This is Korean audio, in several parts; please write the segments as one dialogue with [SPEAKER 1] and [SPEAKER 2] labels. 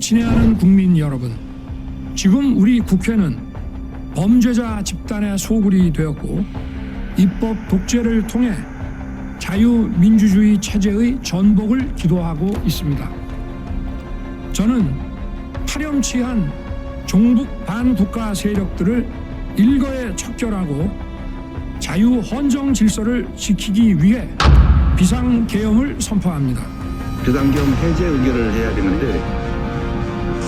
[SPEAKER 1] 친애하는 국민 여러분, 지금 우리 국회는 범죄자 집단의 소굴이 되었고 입법 독재를 통해 자유민주주의 체제의 전복을 기도하고 있습니다. 저는 파렴치한 종북 반국가 세력들을 일거에 척결하고 자유헌정 질서를 지키기 위해 비상계엄을 선포합니다.
[SPEAKER 2] 비상계엄 해제 의결을 해야 되는데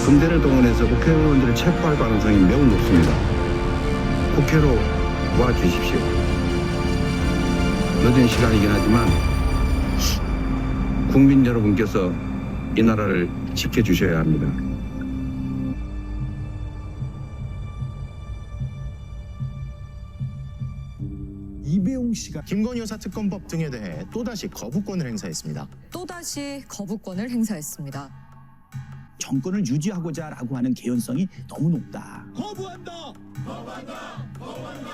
[SPEAKER 2] 군대를 동원해서 국회의원들을 체포할 가능성이 매우 높습니다. 국회로 와 주십시오. 늦은 시간이긴 하지만 국민 여러분께서 이 나라를 지켜주셔야 합니다.
[SPEAKER 3] 이배용 씨가 김건희 여사 특검법 등에 대해 또다시 거부권을 행사했습니다.
[SPEAKER 4] 또다시 거부권을 행사했습니다.
[SPEAKER 5] 정권을 유지하고자라고 하는 개연성이 너무 높다.
[SPEAKER 3] 거부한다! 거부한다! 거부한다!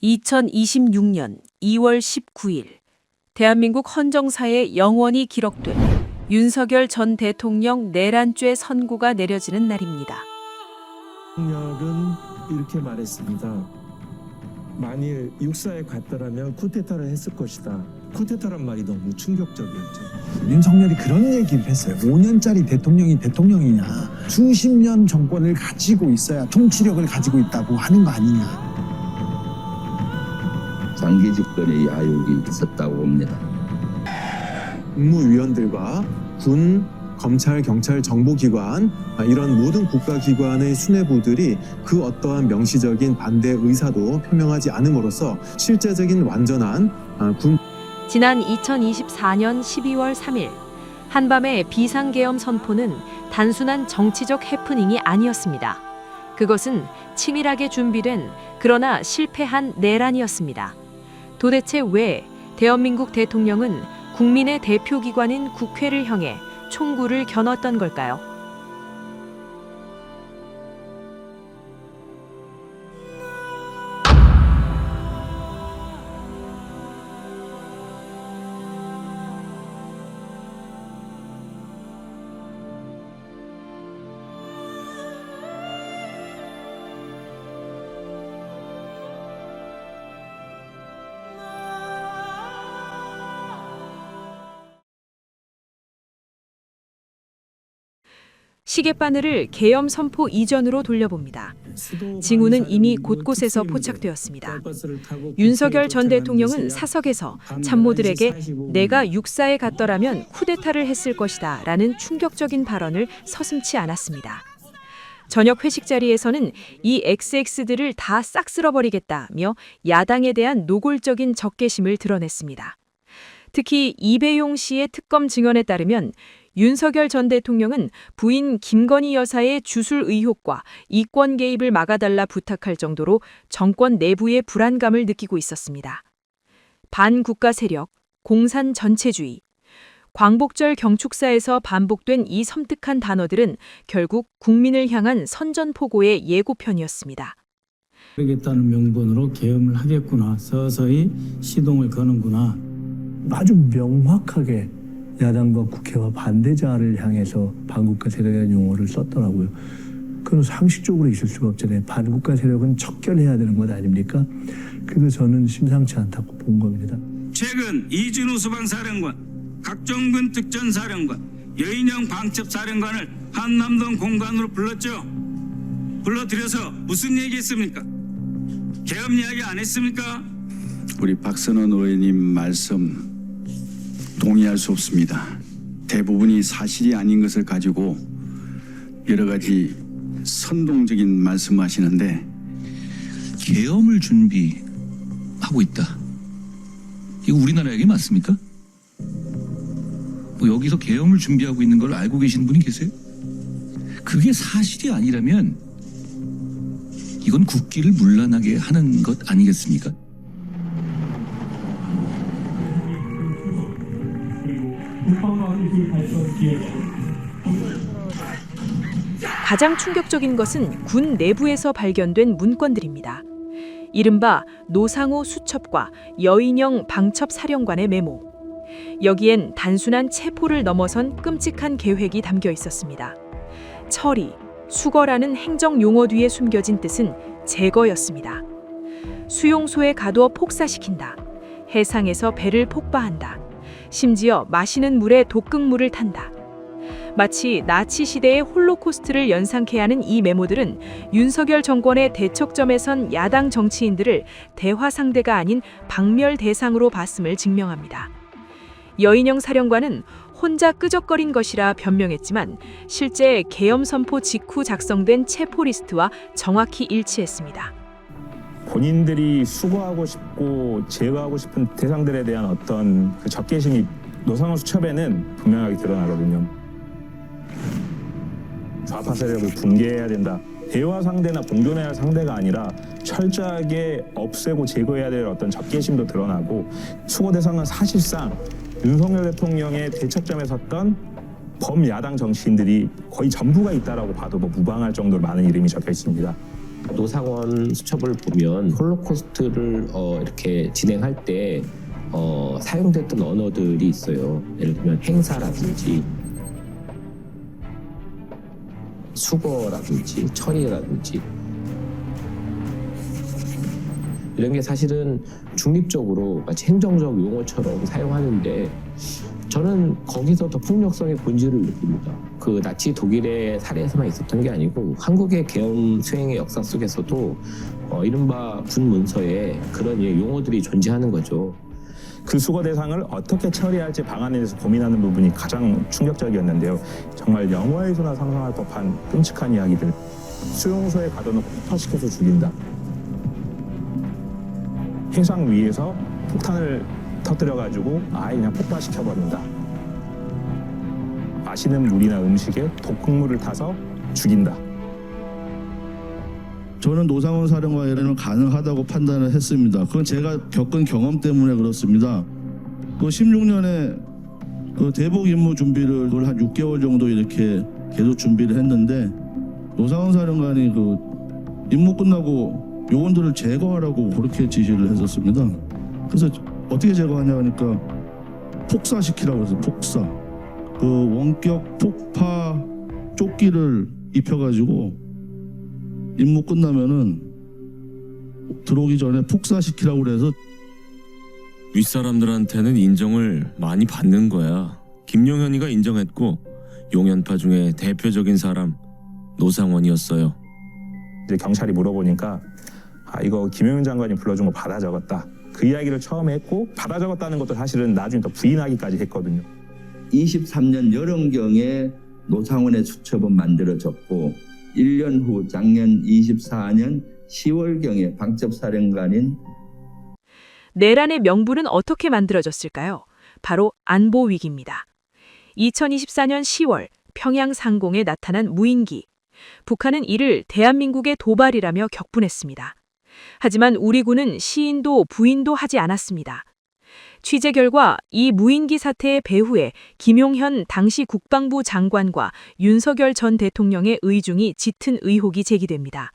[SPEAKER 6] (2026년 2월 19일) 대한민국 헌정사에 영원히 기록된 윤석열 전 대통령 내란죄 선고가 내려지는 날입니다.
[SPEAKER 7] 대통령은 이렇게 말했습니다. 만일 육사에 갔더라면 쿠데타를 했을 것이다. 쿠데타란 말이 너무 충격적이었죠.
[SPEAKER 8] 윤석열이 그런 얘기를 했어요. 5년짜리 대통령이 대통령이냐. 수십 년 정권을 가지고 있어야 통치력을 가지고 있다고 하는 거 아니냐.
[SPEAKER 2] 장기 집권의 야욕이 있었다고 봅니다.
[SPEAKER 7] 국무위원들과 군, 검찰, 경찰, 정보기관 이런 모든 국가기관의 수뇌부들이 그 어떠한 명시적인 반대 의사도 표명하지 않음으로써 실제적인 완전한 군
[SPEAKER 6] 지난 2024년 12월 3일 한밤의 비상계엄 선포는 단순한 정치적 해프닝이 아니었습니다. 그것은 치밀하게 준비된 그러나 실패한 내란이었습니다. 도대체 왜 대한민국 대통령은 국민의 대표기관인 국회를 향해 총구를 겨눴던 걸까요? 시계바늘을 계엄 선포 이전으로 돌려봅니다. 징후는 이미 곳곳에서 포착되었습니다. 윤석열 전 대통령은 사석에서 참모들에게 내가 육사에 갔더라면 쿠데타를 했을 것이다 라는 충격적인 발언을 서슴지 않았습니다. 저녁 회식 자리에서는 이 XX들을 다 싹 쓸어버리겠다며 야당에 대한 노골적인 적개심을 드러냈습니다. 특히 이배용 씨의 특검 증언에 따르면 윤석열 전 대통령은 부인 김건희 여사의 주술 의혹과 이권 개입을 막아달라 부탁할 정도로 정권 내부의 불안감을 느끼고 있었습니다. 반국가 세력, 공산 전체주의, 광복절 경축사에서 반복된 이 섬뜩한 단어들은 결국 국민을 향한 선전포고의 예고편이었습니다.
[SPEAKER 9] 하겠다는 명분으로 계엄을 하겠구나. 서서히 시동을 거는구나.
[SPEAKER 7] 아주 명확하게 야당과 국회와 반대자를 향해서 반국가 세력이라는 용어를 썼더라고요. 그건 상식적으로 있을 수가 없잖아요. 반국가 세력은 척결해야 되는 것 아닙니까? 그래서 저는 심상치 않다고 본 겁니다.
[SPEAKER 9] 최근 이준우 수방사령관, 각종군 특전사령관, 여인영 방첩사령관을 한남동 공관으로 불렀죠. 불러들여서 무슨 얘기했습니까? 계엄 이야기 안 했습니까?
[SPEAKER 10] 우리 박선원 의원님 말씀 동의할 수 없습니다. 대부분이 사실이 아닌 것을 가지고 여러 가지 선동적인 말씀하시는데
[SPEAKER 11] 계엄을 준비하고 있다. 이거 우리나라 얘기 맞습니까? 뭐 여기서 계엄을 준비하고 있는 걸 알고 계시는 분이 계세요? 그게 사실이 아니라면 이건 국기를 문란하게 하는 것 아니겠습니까?
[SPEAKER 6] 가장 충격적인 것은 군 내부에서 발견된 문건들입니다. 이른바 노상호 수첩과 여인영 방첩 사령관의 메모. 여기엔 단순한 체포를 넘어선 끔찍한 계획이 담겨 있었습니다. 처리, 수거라는 행정 용어 뒤에 숨겨진 뜻은 제거였습니다. 수용소에 가두어 폭사시킨다. 해상에서 배를 폭파한다. 심지어 마시는 물에 독극물을 탄다. 마치 나치 시대의 홀로코스트를 연상케 하는 이 메모들은 윤석열 정권의 대척점에 선 야당 정치인들을 대화 상대가 아닌 박멸 대상으로 봤음을 증명합니다. 여인영 사령관은 혼자 끄적거린 것이라 변명했지만 실제 계엄 선포 직후 작성된 체포 리스트와 정확히 일치했습니다.
[SPEAKER 12] 본인들이 수거하고 싶고 제거하고 싶은 대상들에 대한 어떤 그 적개심이 노상호 수첩에는 분명하게 드러나거든요. 좌파 세력을 붕괴해야 된다. 대화 상대나 공존해야 할 상대가 아니라 철저하게 없애고 제거해야 될 어떤 적개심도 드러나고, 수거 대상은 사실상 윤석열 대통령의 대척점에 섰던 범야당 정치인들이 거의 전부가 있다라고 봐도 무방할 정도로 많은 이름이 적혀 있습니다.
[SPEAKER 13] 노상원 수첩을 보면 홀로코스트를 이렇게 진행할 때 사용됐던 언어들이 있어요. 예를 들면 행사라든지 수거라든지 처리라든지 이런 게 사실은 중립적으로 마치 행정적 용어처럼 사용하는데, 저는 거기서 더 폭력성의 본질을 느낍니다. 그 나치 독일의 사례에서만 있었던 게 아니고 한국의 계엄 수행의 역사 속에서도 이른바 군 문서에 그런 용어들이 존재하는 거죠.
[SPEAKER 12] 그 수거 대상을 어떻게 처리할지 방안에 대해서 고민하는 부분이 가장 충격적이었는데요. 정말 영화에서나 상상할 법한 끔찍한 이야기들. 수용소에 가둬놓고 폭파시켜서 죽인다. 해상 위에서 폭탄을 터뜨려가지고 아예 그냥 폭파시켜버린다. 마시는 물이나 음식에 독극물을 타서 죽인다.
[SPEAKER 14] 저는 노상원 사령관에는 가능하다고 판단을 했습니다. 그건 제가 겪은 경험 때문에 그렇습니다. 그 16년에 그 대북 임무 준비를 그걸 한 6개월 정도 이렇게 계속 준비를 했는데, 노상원 사령관이 그 임무 끝나고 요원들을 제거하라고 그렇게 지시를 했었습니다. 그래서 어떻게 제거하냐 하니까 폭사시키라고 해서 폭사. 그 원격 폭파 조끼를 입혀가지고 임무 끝나면은 들어오기 전에 폭사시키라고 그래서.
[SPEAKER 15] 윗사람들한테는 인정을 많이 받는 거야. 김용현이가 인정했고, 용연파 중에 대표적인 사람 노상원이었어요.
[SPEAKER 12] 이제 경찰이 물어보니까 이거 김용현 장관이 불러준 거 받아 적었다. 그 이야기를 처음에 했고, 받아 적었다는 것도 사실은 나중에 더 부인하기까지 했거든요.
[SPEAKER 16] 23년 여름경에 노상원의 수첩은 만들어졌고, 1년 후 작년 24년 10월경에 방첩사령관인
[SPEAKER 6] 내란의 명분은 어떻게 만들어졌을까요? 바로 안보 위기입니다. 2024년 10월 평양 상공에 나타난 무인기. 북한은 이를 대한민국의 도발이라며 격분했습니다. 하지만 우리 군은 시인도 부인도 하지 않았습니다. 취재 결과 이 무인기 사태의 배후에 김용현 당시 국방부 장관과 윤석열 전 대통령의 의중이 짙은 의혹이 제기됩니다.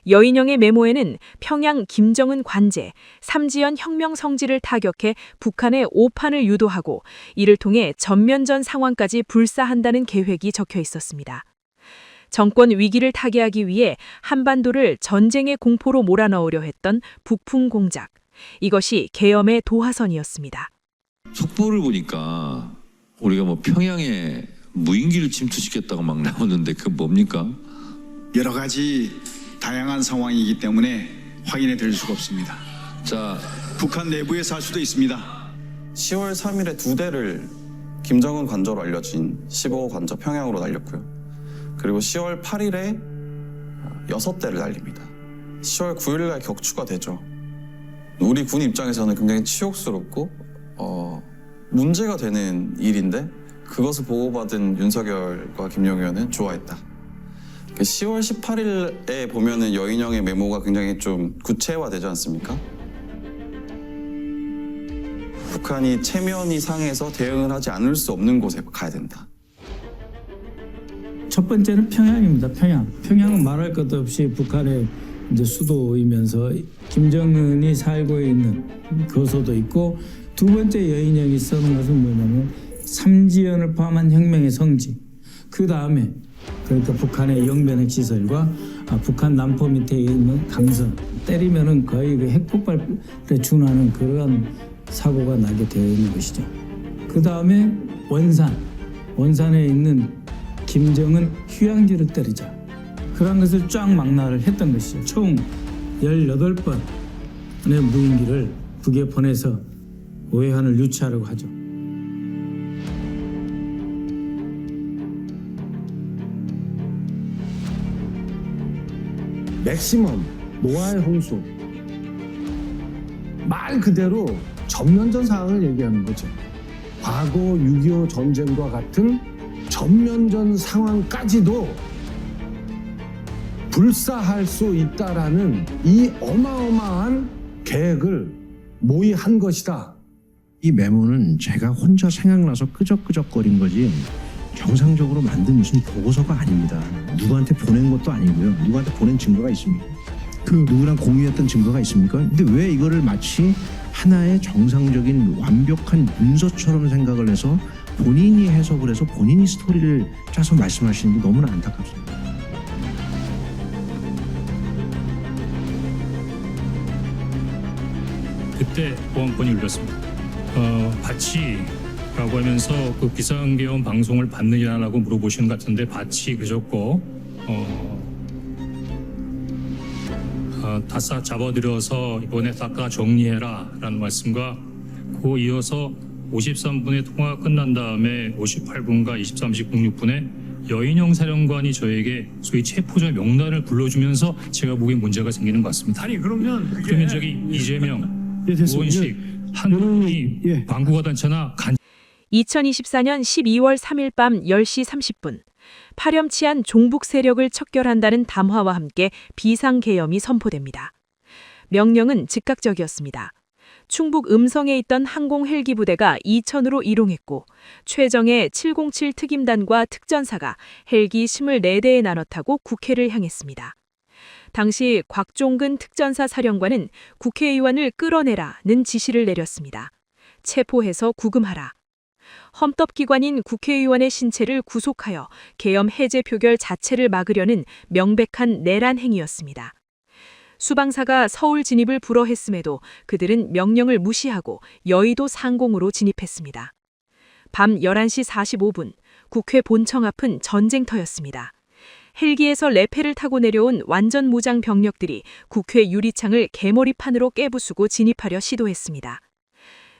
[SPEAKER 6] 여인영의 메모에는 평양 김정은 관제, 삼지연 혁명 성지를 타격해 북한의 오판을 유도하고 이를 통해 전면전 상황까지 불사한다는 계획이 적혀 있었습니다. 정권 위기를 타개하기 위해 한반도를 전쟁의 공포로 몰아넣으려 했던 북풍 공작. 이것이 계엄의 도화선이었습니다.
[SPEAKER 11] 속보를 보니까 우리가 평양에 무인기를 침투시켰다고 막 나오는데 그건 뭡니까?
[SPEAKER 10] 여러 가지 다양한 상황이기 때문에 확인해 드릴 수가 없습니다.
[SPEAKER 11] 자,
[SPEAKER 10] 북한 내부에서 할 수도 있습니다.
[SPEAKER 17] 10월 3일에 2대를 김정은 관저로 알려진 15호 관저 평양으로 날렸고요. 그리고 10월 8일에 6대를 날립니다. 10월 9일날 격추가 되죠. 우리 군 입장에서는 굉장히 치욕스럽고 문제가 되는 일인데, 그것을 보고받은 윤석열과 김용현은 좋아했다. 10월 18일에 보면은 여인영의 메모가 굉장히 좀 구체화되지 않습니까? 북한이 체면이 상해서 대응을 하지 않을 수 없는 곳에 가야 된다.
[SPEAKER 18] 첫 번째는 평양입니다. 평양은 말할 것도 없이 북한의 이제 수도이면서 김정은이 살고 있는 거소도 있고, 두 번째 여인형이 쓰는 것은 뭐냐면 삼지연을 포함한 혁명의 성지, 그 다음에 그러니까 북한의 영변핵 시설과 북한 남포 밑에 있는 강선, 때리면은 거의 그 핵폭발에 준하는 그런 사고가 나게 되어 있는 것이죠. 그 다음에 원산에 있는 김정은 휴양지를 때리자, 그런 것을 쫙 망라를 했던 것이죠. 총 18번의 무인기를 북에 보내서 오해한을 유치하려고 하죠.
[SPEAKER 7] 맥시멈 노아의 홍수, 말 그대로 전면전 상황을 얘기하는 거죠. 과거 6.25 전쟁과 같은 전면전 상황까지도 불사할 수 있다라는 이 어마어마한 계획을 모의한 것이다.
[SPEAKER 19] 이 메모는 제가 혼자 생각나서 끄적끄적거린 거지 정상적으로 만든 무슨 보고서가 아닙니다. 누구한테 보낸 것도 아니고요. 누구한테 보낸 증거가 있습니까? 그 누구랑 공유했던 증거가 있습니까? 근데 왜 이거를 마치 하나의 정상적인 완벽한 문서처럼 생각을 해서 본인이 해석을 해서 본인이 스토리를 짜서 말씀하시는 게 너무나 안타깝습니다.
[SPEAKER 20] 그때 보안권이 울렸습니다. 바치라고 하면서 그 비상계엄 방송을 받느냐라고 물어보시는 것 같은데, 바치 그저고 다 잡아들여서 이번에 닦아 정리해라 라는 말씀과, 그 이어서 53분의 통화가 끝난 다음에 58분과 23시 06분에 여인영 사령관이 저에게 소위 체포자 명단을 불러주면서 제가 보기엔 문제가 생기는 것 같습니다.
[SPEAKER 1] 아니 그러면
[SPEAKER 20] 저기 이재명, 우원식, 한국이 반국가 단체나
[SPEAKER 6] 2024년 12월 3일 밤 10시 30분, 파렴치한 종북 세력을 척결한다는 담화와 함께 비상계엄이 선포됩니다. 명령은 즉각적이었습니다. 충북 음성에 있던 항공 헬기 부대가 이천으로 이동했고, 최정예 707 특임단과 특전사가 헬기 24대에 나눠 타고 국회를 향했습니다. 당시 곽종근 특전사 사령관은 국회의원을 끌어내라는 지시를 내렸습니다. 체포해서 구금하라. 헌법기관인 국회의원의 신체를 구속하여 계엄 해제 표결 자체를 막으려는 명백한 내란 행위였습니다. 수방사가 서울 진입을 불허했음에도 그들은 명령을 무시하고 여의도 상공으로 진입했습니다. 밤 11시 45분, 국회 본청 앞은 전쟁터였습니다. 헬기에서 레페를 타고 내려온 완전 무장 병력들이 국회 유리창을 개머리판으로 깨부수고 진입하려 시도했습니다.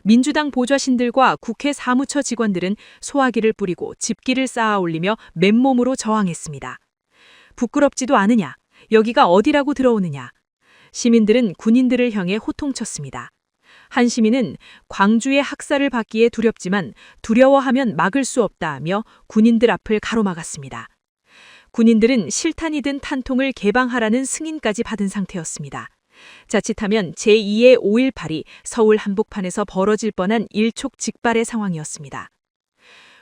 [SPEAKER 6] 민주당 보좌신들과 국회 사무처 직원들은 소화기를 뿌리고 집기를 쌓아 올리며 맨몸으로 저항했습니다. 부끄럽지도 않으냐? 여기가 어디라고 들어오느냐? 시민들은 군인들을 향해 호통쳤습니다. 한 시민은 광주의 학살을 받기에 두렵지만 두려워하면 막을 수 없다며 군인들 앞을 가로막았습니다. 군인들은 실탄이 든 탄통을 개방하라는 승인까지 받은 상태였습니다. 자칫하면 제2의 5.18이 서울 한복판에서 벌어질 뻔한 일촉즉발의 상황이었습니다.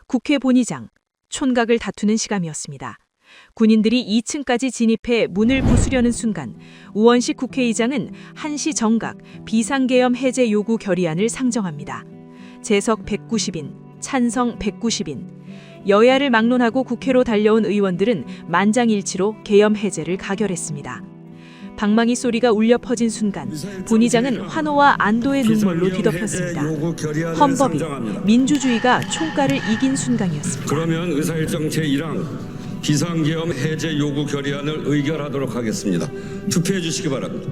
[SPEAKER 6] 국회 본의장, 촌각을 다투는 시감이었습니다. 군인들이 2층까지 진입해 문을 부수려는 순간 우원식 국회의장은 1시 정각 비상계엄 해제 요구 결의안을 상정합니다. 재석 190인, 찬성 190인. 여야를 막론하고 국회로 달려온 의원들은 만장일치로 계엄 해제를 가결했습니다. 방망이 소리가 울려 퍼진 순간 본의장은 환호와 안도의 눈물로 뒤덮였습니다. 헌법이, 민주주의가 총가를 이긴 순간이었습니다.
[SPEAKER 21] 그러면 의사일정 제1항 비상계엄 해제 요구 결의안을 의결하도록 하겠습니다. 투표해 주시기 바랍니다.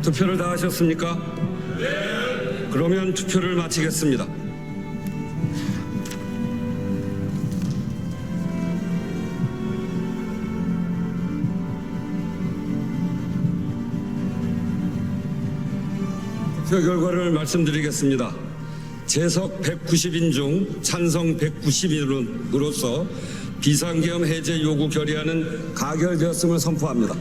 [SPEAKER 21] 투표를 다 하셨습니까? 네. 그러면 투표를 마치겠습니다. 투표 결과를 말씀드리겠습니다. 재석 190인 중 찬성 190인으로서 비상계엄 해제 요구 결의안은 가결되었음을 선포합니다.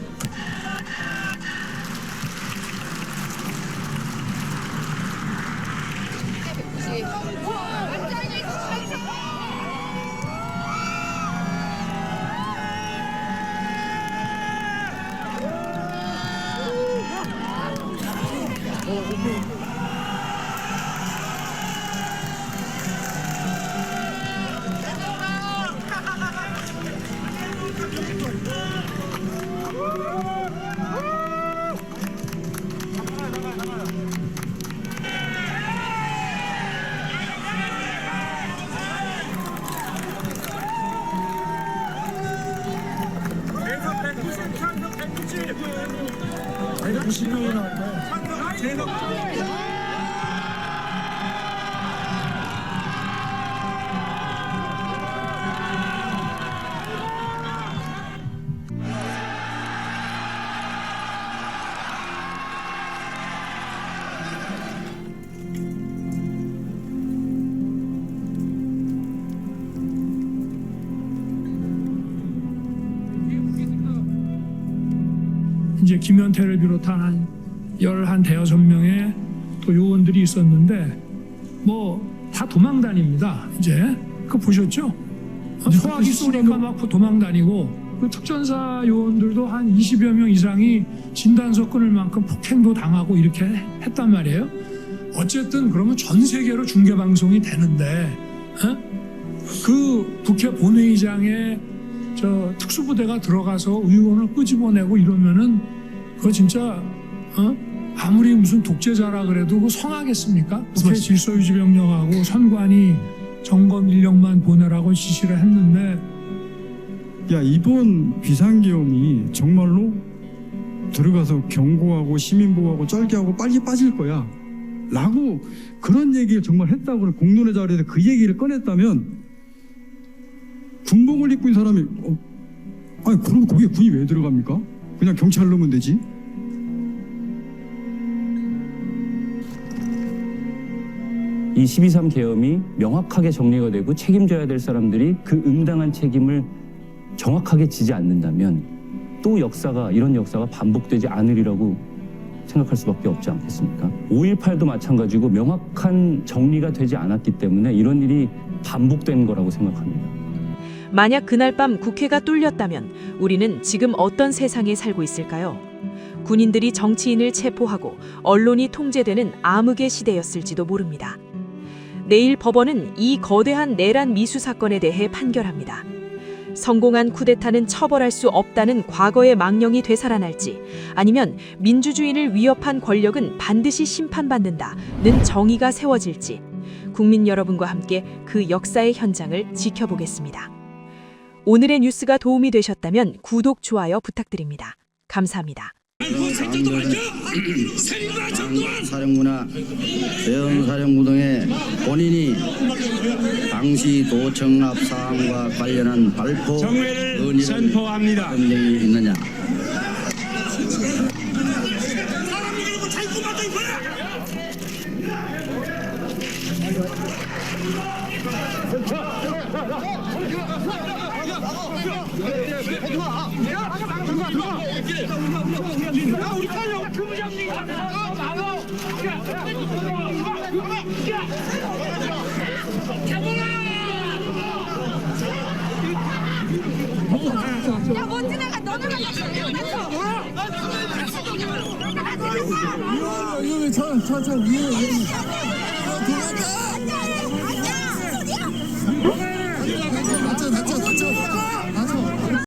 [SPEAKER 1] 이제 김현태를 비롯한 한 11-대여섯 명의 또 요원들이 있었는데 뭐 다 도망 다닙니다. 이제 그거 보셨죠? 소화기 쏘니까 막 도망 다니고 그 특전사 요원들도 한 20여 명 이상이 진단서 끊을 만큼 폭행도 당하고 이렇게 했단 말이에요. 어쨌든 그러면 전 세계로 중계 방송이 되는데 그 국회 본회의장에 저 특수부대가 들어가서 의원을 끄집어내고 이러면은 그거 진짜 아무리 무슨 독재자라 그래도 그거 성하겠습니까? 국회 질서유지병력하고 선관위 점검 인력만 보내라고 지시를 했는데
[SPEAKER 4] 야 이번 비상계엄이 정말로 들어가서 경고하고 시민보호하고 쩔게하고 빨리 빠질 거야 라고 그런 얘기를 정말 했다고 공론의 자리에서 그 얘기를 꺼냈다면 군복을 입고 있는 사람이 아니 그럼 거기에 군이 왜 들어갑니까? 그냥 경찰 넣으면 되지.
[SPEAKER 22] 이 12.3 계엄이 명확하게 정리가 되고 책임져야 될 사람들이 그 응당한 책임을 정확하게 지지 않는다면 또 이런 역사가 반복되지 않으리라고 생각할 수밖에 없지 않겠습니까? 5.18도 마찬가지고 명확한 정리가 되지 않았기 때문에 이런 일이 반복된 거라고 생각합니다.
[SPEAKER 6] 만약 그날 밤 국회가 뚫렸다면 우리는 지금 어떤 세상에 살고 있을까요? 군인들이 정치인을 체포하고 언론이 통제되는 암흑의 시대였을지도 모릅니다. 내일 법원은 이 거대한 내란 미수 사건에 대해 판결합니다. 성공한 쿠데타는 처벌할 수 없다는 과거의 망령이 되살아날지 아니면 민주주의를 위협한 권력은 반드시 심판받는다는 정의가 세워질지 국민 여러분과 함께 그 역사의 현장을 지켜보겠습니다. 오늘의 뉴스가 도움이 되셨다면 구독, 좋아요 부탁드립니다. 감사합니다.
[SPEAKER 23] 사령부나 대형사령부 등의 본인이 당시 도청납 사항과 관련한 발표
[SPEAKER 9] 정회를 선포합니다.
[SPEAKER 23] 검증이 있느냐?
[SPEAKER 24] 야, 먼지 나가, 너는 나가.
[SPEAKER 8] 위험해, 저 위험해.